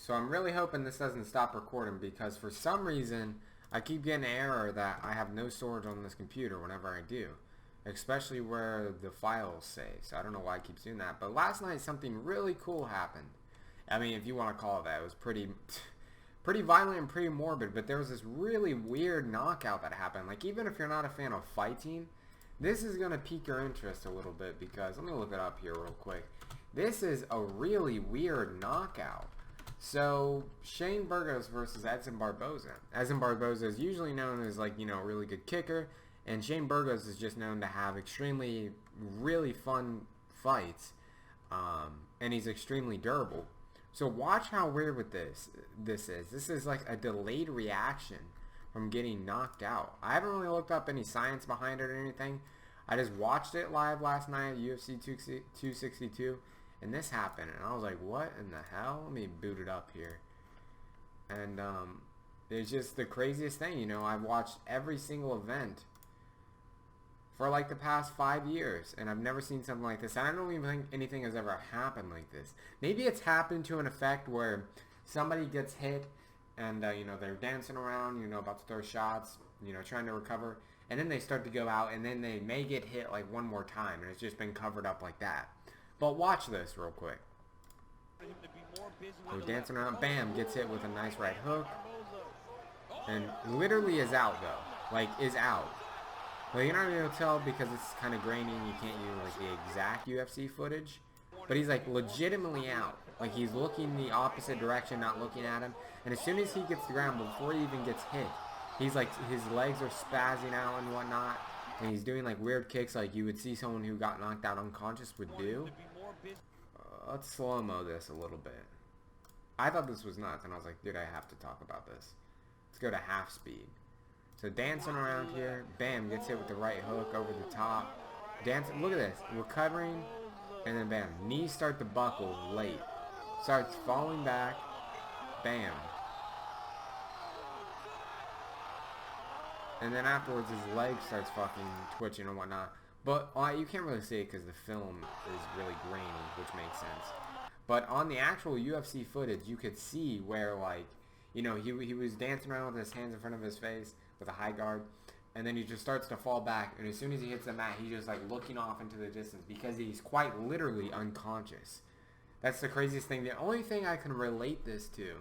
So I'm really hoping this doesn't stop recording because for some reason I keep getting an error that I have no storage on this computer whenever I do. Especially where the files save. So I don't know why it keeps doing that. But last night something really cool happened. I mean, if you want to call it that. It was pretty violent and pretty morbid. But there was this really weird knockout that happened. Like, even if you're not a fan of fighting, this is going to pique your interest a little bit. Because, let me look it up here real quick. This is a really weird knockout. So, Shane Burgos versus Edison Barboza. Edison Barboza is usually known as, like, you know, a really good kicker. And Shane Burgos is just known to have extremely, really fun fights. And he's extremely durable. So watch how weird with this is. This is like a delayed reaction from getting knocked out. I haven't really looked up any science behind it or anything. I just watched it live last night at UFC 262. And this happened. And I was like, what in the hell? Let me boot it up here. And it's just the craziest thing. You know, I've watched every single event for like the past 5 years, and I've never seen something like this. And I don't even think anything has ever happened like this. Maybe it's happened to an effect where somebody gets hit and you know, they're dancing around, you know, about to throw shots, you know, trying to recover, and then they start to go out, and then they may get hit like one more time, and it's just been covered up like that. But watch this real quick. So dancing around, bam, gets hit with a nice right hook, and literally is out though, like is out. Well, you're not able to tell because it's kind of grainy and you can't use like the exact UFC footage. But he's like legitimately out. Like he's looking the opposite direction, not looking at him. And as soon as he gets to the ground, before he even gets hit, he's like, his legs are spazzing out and whatnot. And he's doing like weird kicks like you would see someone who got knocked out unconscious would do. Let's slow-mo this a little bit. I thought this was nuts and I was like, dude, I have to talk about this. Let's go to half speed. So dancing around here, bam, gets hit with the right hook over the top. Dancing, look at this, recovering, and then bam, knees start to buckle late. Starts falling back, bam. And then afterwards his leg starts fucking twitching and whatnot. But you can't really see it because the film is really grainy, which makes sense. But on the actual UFC footage, you could see where, like, you know, he was dancing around with his hands in front of his face with a high guard, and then he just starts to fall back, and as soon as he hits the mat, he's just like looking off into the distance because he's quite literally unconscious. That's the craziest thing. The only thing I can relate this to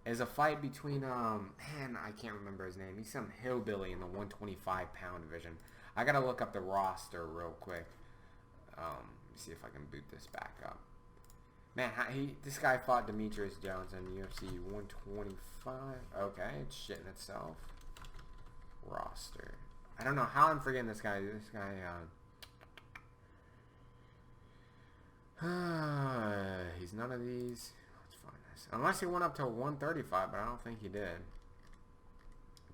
is a fight between man, I can't remember his name. He's some hillbilly in the 125-pound division. I gotta look up the roster real quick. Let me see if I can boot this back up. Man, this guy fought Demetrius Jones in UFC 125. Okay, it's shitting itself. Roster. I don't know how I'm forgetting this guy. This guy, he's none of these. Let's find this. Unless he went up to 135, but I don't think he did.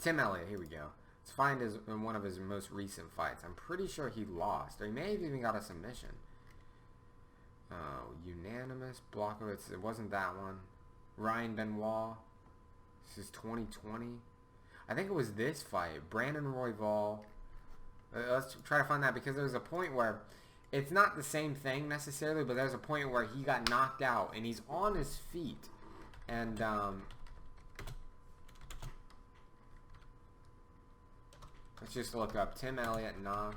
Tim Elliott, here we go. Let's find one of his most recent fights. I'm pretty sure he lost, or he may have even got a submission. Unanimous blocker. It wasn't that one. Ryan Benoit. This is 2020. I think it was this fight. Brandon Royval. Let's try to find that because there's a point where it's not the same thing necessarily, but there's a point where he got knocked out and he's on his feet. And let's just look up Tim Elliott knocked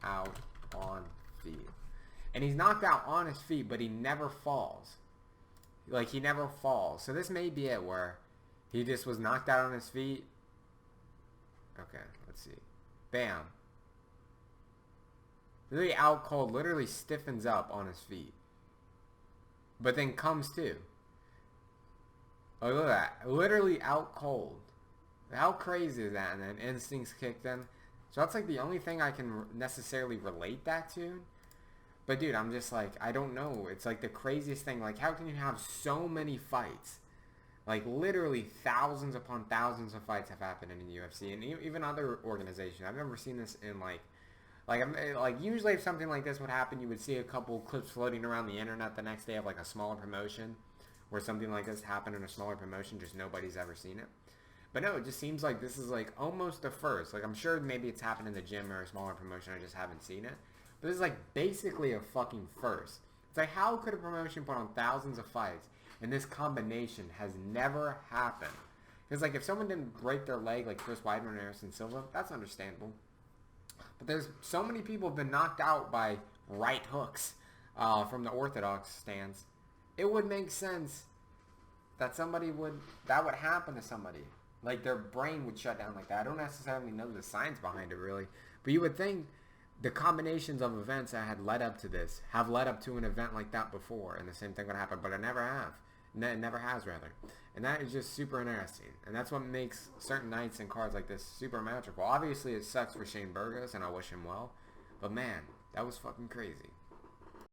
out on feet. And he's knocked out on his feet, but he never falls. Like, he never falls. So this may be it where he just was knocked out on his feet. Okay, let's see. Bam. Really out cold. Literally stiffens up on his feet. But then comes to. Oh, look at that. Literally out cold. How crazy is that? And then instincts kicked in. So that's like the only thing I can necessarily relate that to. But dude, I'm just like, I don't know. It's like the craziest thing. Like, how can you have so many fights? Like, literally thousands upon thousands of fights have happened in the UFC. And even other organizations. I've never seen this in, like usually if something like this would happen, you would see a couple clips floating around the internet the next day of, like, a smaller promotion. Where something like this happened in a smaller promotion, just nobody's ever seen it. But no, it just seems like this is, like, almost a first. Like, I'm sure maybe it's happened in the gym or a smaller promotion. I just haven't seen it. But this is like basically a fucking first. It's like, how could a promotion put on thousands of fights And this combination has never happened. Because, like, if someone didn't break their leg like Chris Weidman and Anderson Silva, that's understandable. But there's so many people have been knocked out by right hooks from the orthodox stance. It would make sense that that would happen to somebody. Like, their brain would shut down like that. I don't necessarily know the science behind it, really. But you would think the combinations of events that had led up to this have led up to an event like that before, and the same thing would happen, but it never have. It never has, rather. And that is just super interesting. And that's what makes certain nights and cards like this super magical. Obviously, it sucks for Shane Burgos, and I wish him well. But man, that was fucking crazy.